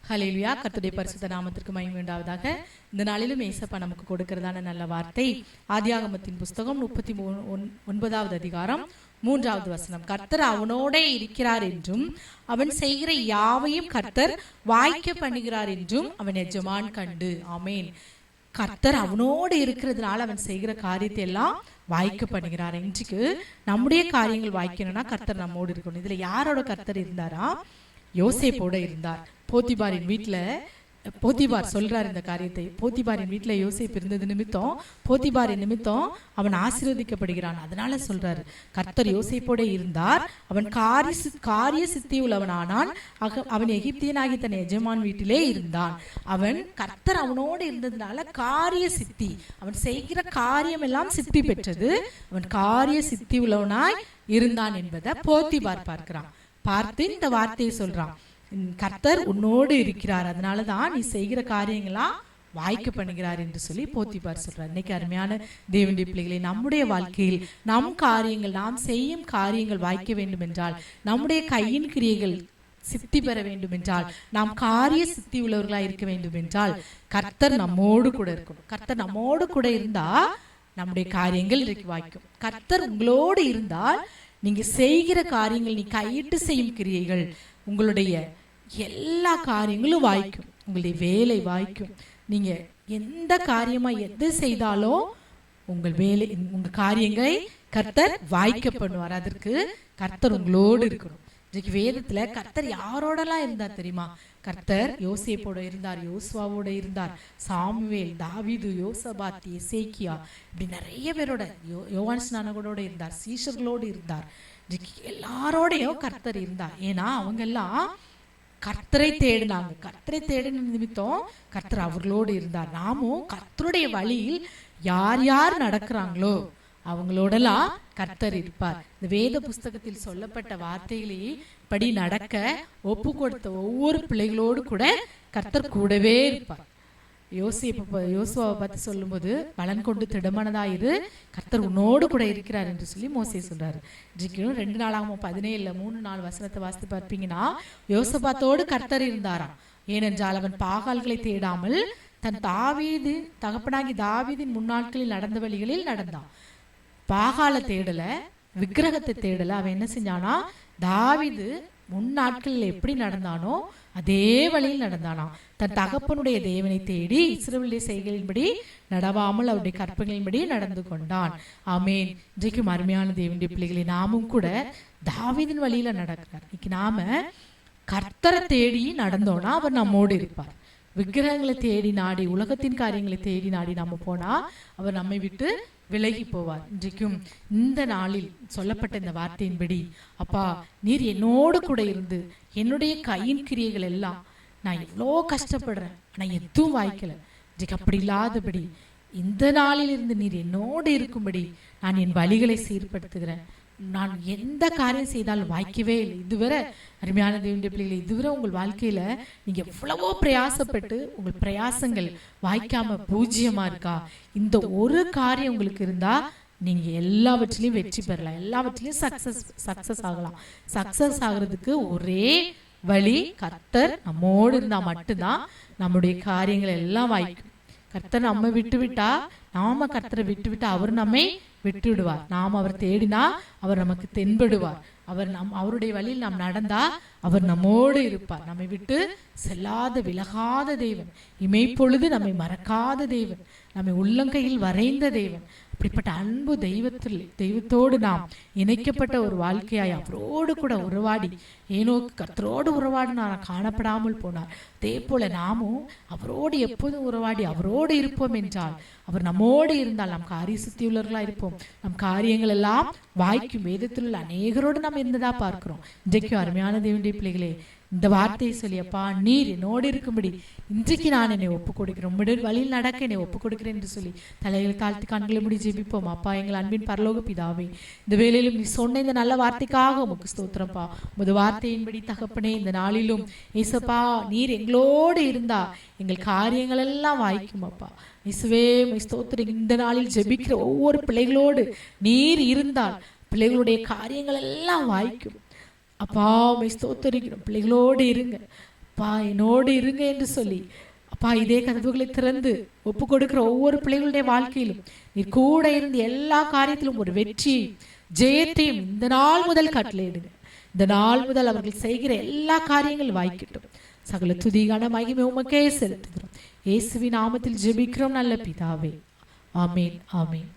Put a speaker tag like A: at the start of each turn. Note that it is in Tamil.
A: ஹல்லேலூயா. கர்த்தருடைய பரிசுத்த நாமத்திற்கு மகிமை உண்டாவதாக. இந்த நாளிலும் ஏசப்பா நமக்கு கொடுக்கிறதான நல்ல வார்த்தை ஆதியாகமத்தின் புஸ்தகம் 39வது அதிகாரம் 3வது வசனம். கர்த்தர் அவனோட இருக்கிறார் என்றும் அவன் செய்கிற யாவையும் கர்த்தர் வாய்க்க பண்ணுகிறார் என்றும் அவன் எஜமான் கண்டு. ஆமேன். கர்த்தர் அவனோடு இருக்கிறதுனால அவன் செய்கிற காரியத்தை எல்லாம் வாய்க்க பண்ணுகிறார். இன்றைக்கு நம்முடைய காரியங்கள் வாய்க்கணும்னா கர்த்தர் நம்மோடு இருக்கணும். இதுல யாரோட கர்த்தர் இருந்தாரா? யோசேப்போட இருந்தார். போத்திபாரின் வீட்டுல போத்திபார் சொல்றார் இந்த காரியத்தை. போத்திபாரின் வீட்டுல யோசேப்பு இருந்தது நிமித்தம், போத்திபாரின் நிமித்தம் அவன் ஆசீர்வதிக்கப்படுகிறான். அதனால சொல்றாரு, கர்த்தர் யோசேப்போட இருந்தார், அவன் காரிய சித்தி உள்ளவனானான், அவன் எகிப்தியனாகி தன் எஜமான் வீட்டிலே இருந்தான். அவன் கர்த்தர் அவனோடு இருந்ததுனால காரிய சித்தி, அவன் செய்கிற காரியம் எல்லாம் சித்தி பெற்றது. அவன் காரிய சித்தி உள்ளவனாய் இருந்தான் என்பதை போத்திபார் பார்க்கிறான். பார்த்து இந்த வார்த்தையை சொல்றான், கர்த்தர் உன்னோடு இருக்கிறார், அதனாலதான் நீ செய்கிற காரியங்களா வாய்க்க பண்ணுகிறார் என்று சொல்லி போத்திபார் சொல்றார். இன்னைக்கு அருமையான தேவனுடைய பிள்ளைகளை, நம்முடைய வாழ்க்கையில் நம் காரியங்கள், நாம் செய்யும் காரியங்கள் வாய்க்க வேண்டும் என்றால், நம்முடைய கையின் கிரியைகள் சித்தி பெற வேண்டும் என்றால், நாம் காரிய சித்தி உள்ளவர்களா இருக்க வேண்டும் என்றால், கர்த்தர் நம்மோடு கூட இருக்கணும். கர்த்தர் நம்மோடு கூட இருந்தா நம்முடைய காரியங்கள் இன்றைக்கு வாய்க்கும். கர்த்தர் உங்களோடு இருந்தால் நீங்க செய்கிற காரியங்கள், நீ கையிட்டு செய்யும் கிரியைகள், உங்களுடைய எல்லா காரியங்களும் வாய்க்கும். உங்களுடைய வேலை வாய்க்கும். நீங்க எந்த காரியமா எது செய்தாலும் உங்கள் வேலை, உங்க காரியங்களை கர்த்தர் வாய்க்க பண்ணுவார். அதற்கு கர்த்தர் உங்களோடு இருக்கணும். இன்னைக்கு வேதத்துல கர்த்தர் யாரோடலாம் இருந்தார் தெரியுமா? கர்த்தர் யோசேப்போட இருந்தார், யோசுவாவோட இருந்தார், சாமுவேல், தாவீது, யோசபாத், எசேக்கியா, இப்படி நிறைய பேரோட, யோவான் ஸ்நானகரோட இருந்தார், சீஷர்களோடு இருந்தார். எல்லாரோடையும் கர்த்தர் இருந்தார். ஏன்னா அவங்க எல்லாம் கர்த்தரை தேடினாங்க. கர்த்தரை தேடின நிமித்தம் கர்த்தர் அவர்களோடு இருந்தார். நாமும் கர்த்தருடைய வழியில் யார் யார் நடக்கிறாங்களோ அவங்களோடலாம் கர்த்தர் இருப்பார். இந்த வேத புஸ்தகத்தில் சொல்லப்பட்ட வார்த்தைகளையே படி நடக்க ஒப்பு கொடுத்த ஒவ்வொரு பிள்ளைகளோடு கூட கர்த்தர் கூடவே இருப்பார். யோசுவாவை பார்த்து சொல்லும் போது, பலன் கொண்டு திடமனதாயிரு, கர்த்தர் உன்னோடு கூட இருக்கிறார் என்று சொல்லி மோசே சொல்றாரு. 2 நாளாகவும் 17:3-4 வசனத்தை வாசித்து பார்ப்பீங்கன்னா, யோசபாத்தோடு கர்த்தர் இருந்தாராம். ஏனென்றால் அவன் பாகால்களை தேடாமல் தன் தகப்பனாகி தாவீதின் முன்னாட்களில் நடந்த வழிகளில் நடந்தான். பாகால தேடல, விக்கிரகத்தை தேடல. அவன் என்ன செஞ்சானா, தாவீது முன்னாட்களில் எப்படி நடந்தானோ அதே வழியில் நடந்தானாம். தன் தகப்பனுடைய தேவனை தேடி இஸ்ரவேலுடைய செய்கைகளின்படி நடவாமல் அவருடைய கற்பனைகளின்படி நடந்து கொண்டான். ஆமேன். இன்றைக்கும் அருமையான தேவனுடைய பிள்ளைகளை, நாமும் கூட தாவீதின் வழியில நடக்கிறார். இன்னைக்கு நாம கர்த்தரை தேடி நடந்தோம்னா அவர் நம்மோடு இருப்பார். விக்கிரகங்களை தேடி நாடி, உலகத்தின் காரியங்களை தேடி நாடி நாம போனா அவர் நம்மை விட்டு விலகி போவார். இன்றைக்கும் இந்த நாளில் சொல்லப்பட்ட இந்த வார்த்தையின்படி, அப்பா நீர் என்னோடு கூட இருந்து என்னுடைய கையின் கிரியைகள் எல்லாம், நான் எவ்வளோ கஷ்டப்படுறேன் ஆனா எதுவும் வாய்க்கல, இன்றைக்கு அப்படி இல்லாதபடி இந்த நாளில் இருந்து நீர் என்னோடு இருக்கும்படி நான் என் வழிகளை சீர்படுத்துகிறேன். நான் எந்த காரியம் செய்தாலும் வாய்க்கவே இல்லை. இதுவரை அருமையான தேவனுடைய பிள்ளைகளை, இதுவரை உங்கள் வாழ்க்கையில நீங்க எவ்வளவோ பிரயாசப்பட்டு உங்கள் பிரயாசங்கள் வாய்க்காம பூஜ்ஜியமா இருக்கா? இந்த ஒரு காரியம் உங்களுக்கு இருந்தா நீங்க எல்லாவற்றிலையும் வெற்றி பெறலாம், எல்லாவற்றிலையும் சக்சஸ் ஆகலாம். சக்சஸ் ஆகுறதுக்கு ஒரே வழி, கர்த்தர் நம்மோடு இருந்தா மட்டும்தான் நம்முடைய காரியங்கள் எல்லாம் வாய்க்கும். கர்த்தர் நம்ம விட்டு விட்டா, நாம கர்த்தரை விட்டு விட்டா அவர் நம்மை விட்டு விடுவார். நாம் அவர் தேடினா அவர் நமக்கு தென்படுவார். அவருடைய வழியில் நாம் நடந்தா அவர் நம்மோடு இருப்பார். நம்மை விட்டு செல்லாத விலகாத தேவன், இமைப்பொழுது நம்மை மறக்காத தேவன், நம்மை உள்ளங்கையில் வரைந்த தேவன். அப்படிப்பட்ட அன்பு தெய்வத்தோடு நாம் இணைக்கப்பட்ட ஒரு வாழ்க்கையாய் அவரோடு கூட உறவாடி, ஏனோக்கு கர்த்தரோடு உறவாடினார், காணப்படாமல் போனார். அதே போல நாமும் அவரோடு எப்போதும் உறவாடி அவரோடு இருப்போம் என்றால், அவர் நம்மோடு இருந்தால் நாம் காரிய சித்தியுள்ளவர்களா இருப்போம். நம் காரியங்கள் எல்லாம் வாய்க்கும். வேதத்தில் உள்ள அநேகரோடு நாம் இருந்ததா பார்க்கிறோம். இன்றைக்கும் அருமையான தேவனுடைய பிள்ளைகளே, இந்த வார்த்தையை சொல்லி, அப்பா நீர் என்னோடு இருக்கும்படி இன்றைக்கு நான் என்னை ஒப்புக் கொடுக்கிறேன், உம்முடைய வழியில் நடக்க என்னை ஒப்புக் கொடுக்கிறேன் என்று சொல்லி தலைகளை தாழ்த்தி கண்களை முடி ஜெபிப்போம். அப்பா எங்கள் அன்பின் பரலோக பிதாவே, இந்த வேளையிலும் நீ சொன்ன இந்த நல்ல வார்த்தைக்காக உமக்கு ஸ்தோத்திரப்பா. உமது வார்த்தையின்படி தகப்பனே, இந்த நாளிலும் ஏசப்பா நீர் எங்களோடு இருந்தா எங்கள் காரியங்கள் எல்லாம் வாய்க்கும். அப்பா இயேசுவே ஸ்தோத்திரம். இந்த நாளில் ஜெபிக்கிற ஒவ்வொரு பிள்ளைகளோடு நீர் இருந்தால் பிள்ளைகளுடைய காரியங்கள் எல்லாம் வாய்க்கும். அப்பா ஸ்தோத்திரிக்கிறோம். பிள்ளைகளோடு இருங்க. அப்பா என்னோடு இருங்க என்று சொல்லி அப்பா இதே கதவுகளை திறந்து ஒப்பு கொடுக்கிற ஒவ்வொரு பிள்ளைகளுடைய வாழ்க்கையிலும் நீர் கூட இருந்து எல்லா காரியத்திலும் ஒரு வெற்றி ஜெயத்தையும் இந்த நாள் முதல் கட்டளையிடுங்க. இந்த நாள் முதல் அவர்கள் செய்கிற எல்லா காரியங்களும் வாய்க்கட்டும். சகல துதிகான மகிமை உமக்கே செலுத்துகிறோம். இயேசுவின் நாமத்தில் ஜெபிக்கிறோம் நல்ல பிதாவே. ஆமேன், ஆமேன்.